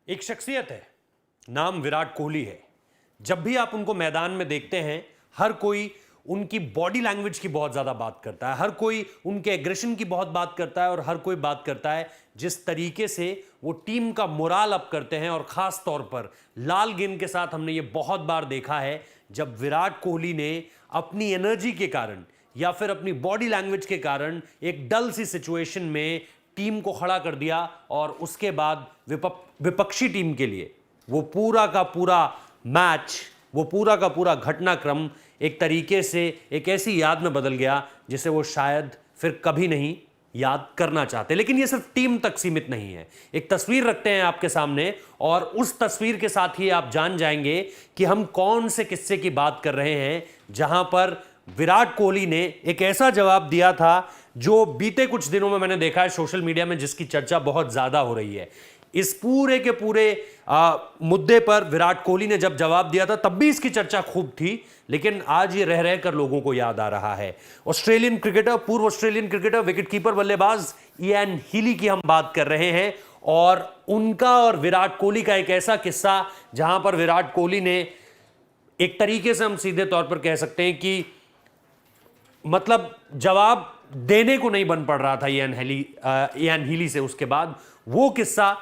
एक शख्सियत है, नाम विराट कोहली है। जब भी आप उनको मैदान में देखते हैं, हर कोई उनकी बॉडी लैंग्वेज की बहुत ज्यादा बात करता है, हर कोई उनके एग्रेशन की बहुत बात करता है और हर कोई बात करता है जिस तरीके से वो टीम का मोराल अप करते हैं। और खास तौर पर लाल गेंद के साथ हमने ये बहुत बार देखा है जब विराट कोहली ने अपनी एनर्जी के कारण या फिर अपनी बॉडी लैंग्वेज के कारण एक डल सी सिचुएशन में टीम को खड़ा कर दिया और उसके बाद विपक्षी टीम के लिए वो पूरा का पूरा मैच, वो पूरा का पूरा घटनाक्रम एक तरीके से एक ऐसी याद में बदल गया जिसे वो शायद फिर कभी नहीं याद करना चाहते। लेकिन ये सिर्फ टीम तक सीमित नहीं है। एक तस्वीर रखते हैं आपके सामने और उस तस्वीर के साथ ही आप जान जाएंगे कि हम कौन से किस्से की बात कर रहे हैं, जहां पर विराट कोहली ने एक ऐसा जवाब दिया था जो बीते कुछ दिनों में मैंने देखा है सोशल मीडिया में, जिसकी चर्चा बहुत ज्यादा हो रही है। इस पूरे के पूरे मुद्दे पर विराट कोहली ने जब जवाब दिया था तब भी इसकी चर्चा खूब थी, लेकिन आज ये रह रह कर लोगों को याद आ रहा है। ऑस्ट्रेलियन क्रिकेटर, पूर्व ऑस्ट्रेलियन क्रिकेटर, विकेटकीपर, बल्लेबाज इयान हीली की हम बात कर रहे हैं और उनका और विराट कोहली का एक ऐसा किस्सा जहां पर विराट कोहली ने एक तरीके से हम सीधे तौर पर कह सकते हैं कि मतलब जवाब देने को नहीं बन पड़ रहा था इयान हीली से। उसके बाद वो किस्सा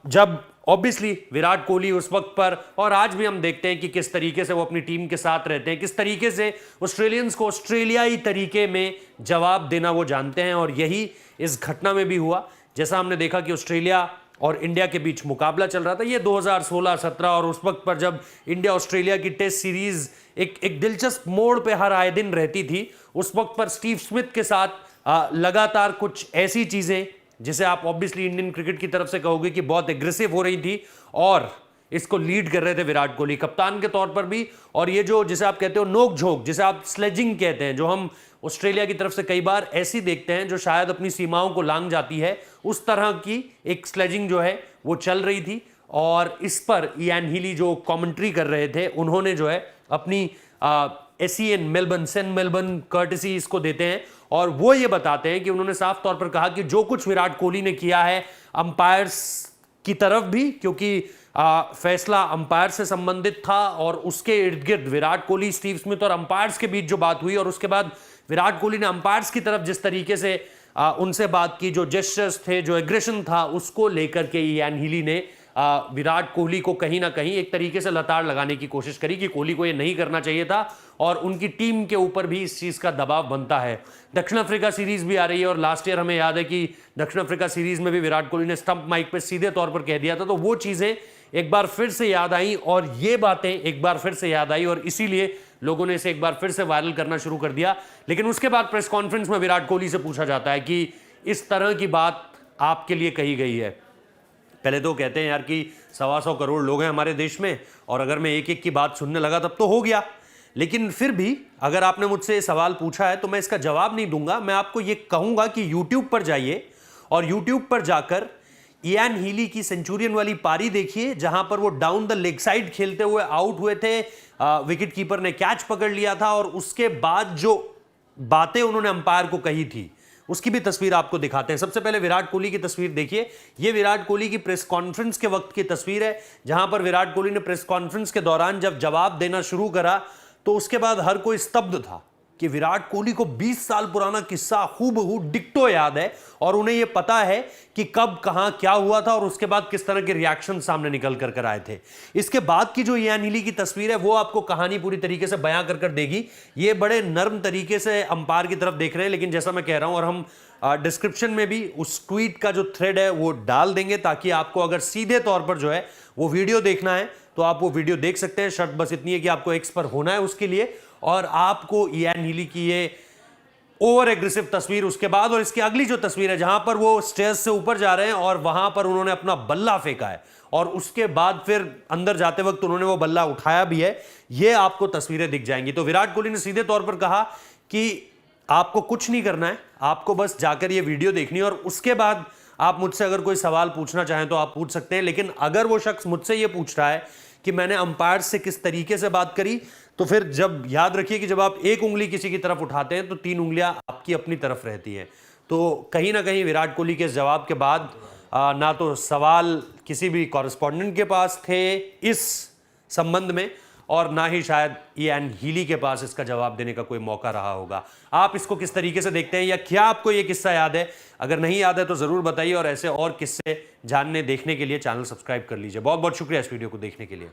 जब ऑब्वियसली विराट कोहली उस वक्त पर, और आज भी हम देखते हैं कि किस तरीके से वो अपनी टीम के साथ रहते हैं, किस तरीके से ऑस्ट्रेलियंस को ऑस्ट्रेलियाई तरीके में जवाब देना वो जानते हैं। और यही इस घटना में भी हुआ। जैसा हमने देखा कि ऑस्ट्रेलिया और इंडिया के बीच मुकाबला चल रहा था, ये 2016-17, और उस वक्त पर जब इंडिया ऑस्ट्रेलिया की टेस्ट सीरीज एक दिलचस्प मोड़ पे हर आए दिन रहती थी, उस वक्त पर स्टीव स्मिथ के साथ लगातार कुछ ऐसी चीजें जिसे आप ऑब्वियसली इंडियन क्रिकेट की तरफ से कहोगे कि बहुत एग्रेसिव हो रही थी, और इसको लीड कर रहे थे विराट कोहली कप्तान के तौर पर भी। और ये जो जिसे आप कहते हो नोक झोंक, जिसे आप स्लेजिंग कहते हैं, जो हम ऑस्ट्रेलिया की तरफ से कई बार ऐसी देखते हैं जो शायद अपनी सीमाओं को लांघ जाती है, उस तरह की एक स्लेजिंग जो है वो चल रही थी। और इस पर इयान हीली जो कमेंट्री कर रहे थे, उन्होंने जो है अपनी SEN Melbourne, Sen Melbourne courtesy इसको देते हैं और वो ये बताते हैं कि उन्होंने साफ तौर पर कहा कि जो कुछ विराट कोहली ने किया है अंपायर्स की तरफ भी, क्योंकि फैसला अंपायर से संबंधित था और उसके इर्द गिर्द विराट कोहली, स्टीव स्मिथ और अंपायर्स के बीच जो बात हुई, और उसके बाद विराट कोहली ने अंपायर्स की तरफ जिस तरीके से उनसे बात की, जो जेस्चर्स थे, जो एग्रेशन था, उसको लेकर के इयान हीली ने विराट कोहली को कहीं ना कहीं एक तरीके से लताड़ लगाने की कोशिश करी कि कोहली को ये नहीं करना चाहिए था। और उनकी टीम के ऊपर भी इस चीज का दबाव बनता है। दक्षिण अफ्रीका सीरीज भी आ रही है और लास्ट ईयर हमें याद है कि दक्षिण अफ्रीका सीरीज में भी विराट कोहली ने स्टंप माइक पे सीधे तौर पर कह दिया था। तो वो चीजें एक बार फिर से याद आई और ये बातें एक बार फिर से याद आई और इसीलिए लोगों ने इसे एक बार फिर से वायरल करना शुरू कर दिया। लेकिन उसके बाद प्रेस कॉन्फ्रेंस में विराट कोहली से पूछा जाता है कि इस तरह की बात आपके लिए कही गई है। पहले तो कहते हैं यार कि 125 करोड़ लोग हैं हमारे देश में, और अगर मैं एक एक की बात सुनने लगा तब तो हो गया। लेकिन फिर भी अगर आपने मुझसे सवाल पूछा है तो मैं इसका जवाब नहीं दूंगा। मैं आपको यह कहूंगा कि YouTube पर जाइए और YouTube पर जाकर इयान हीली की सेंचुरियन वाली पारी देखिए, जहां पर वो डाउन द लेग साइड खेलते हुए आउट हुए थे, विकेट कीपर ने कैच पकड़ लिया था, और उसके बाद जो बातें उन्होंने अंपायर को कही थी उसकी भी तस्वीर आपको दिखाते हैं। सबसे पहले विराट कोहली की तस्वीर देखिए। यह विराट कोहली की प्रेस कॉन्फ्रेंस के वक्त की तस्वीर है, जहां पर विराट कोहली ने प्रेस कॉन्फ्रेंस के दौरान जब जवाब देना शुरू करा तो उसके बाद हर कोई स्तब्ध था कि विराट कोहली को 20 साल पुराना किस्सा हूबहू डिक्टो याद है और उन्हें यह पता है कि कब कहां क्या हुआ था और उसके बाद किस तरह के रिएक्शन सामने निकल कर आए थे। इसके बाद की जो इयान हीली की तस्वीर है वो आपको कहानी पूरी तरीके से बयां कर देगी। ये बड़े नर्म तरीके से अंपायर की तरफ देख रहे हैं, लेकिन जैसा मैं कह रहा हूं, और हम डिस्क्रिप्शन में भी उस ट्वीट का जो थ्रेड है वो डाल देंगे, ताकि आपको अगर सीधे तौर पर जो है वो वीडियो देखना है तो आप वो वीडियो देख सकते हैं। शर्त बस इतनी है कि आपको एक्स पर होना है उसके लिए, और आपको इयान हीली की ये ओवर एग्रेसिव तस्वीर उसके बाद, और इसकी अगली जो तस्वीर है जहां पर वो स्टेयर्स से ऊपर जा रहे हैं और वहां पर उन्होंने अपना बल्ला फेंका है और उसके बाद फिर अंदर जाते वक्त उन्होंने वो बल्ला उठाया भी है, ये आपको तस्वीरें दिख जाएंगी। तो विराट कोहली ने सीधे तौर पर कहा कि आपको कुछ नहीं करना है, आपको बस जाकर ये वीडियो देखनी है और उसके बाद आप मुझसे अगर कोई सवाल पूछना चाहें तो आप पूछ सकते हैं। लेकिन अगर वो शख्स मुझसे ये पूछ रहा है कि मैंने अंपायर से किस तरीके से बात करी, तो फिर जब याद रखिए कि जब आप एक उंगली किसी की तरफ उठाते हैं तो 3 उंगलियां आपकी अपनी तरफ रहती हैं। तो कहीं ना कहीं विराट कोहली के जवाब के बाद ना तो सवाल किसी भी कॉरेस्पॉन्डेंट के पास थे इस संबंध में, और ना ही शायद इयान हीली के पास इसका जवाब देने का कोई मौका रहा होगा। आप इसको किस तरीके से देखते हैं, या क्या आपको यह किस्सा याद है? अगर नहीं याद है तो जरूर बताइए, और ऐसे और किस्से जानने देखने के लिए चैनल सब्सक्राइब कर लीजिए। बहुत बहुत शुक्रिया इस वीडियो को देखने के लिए।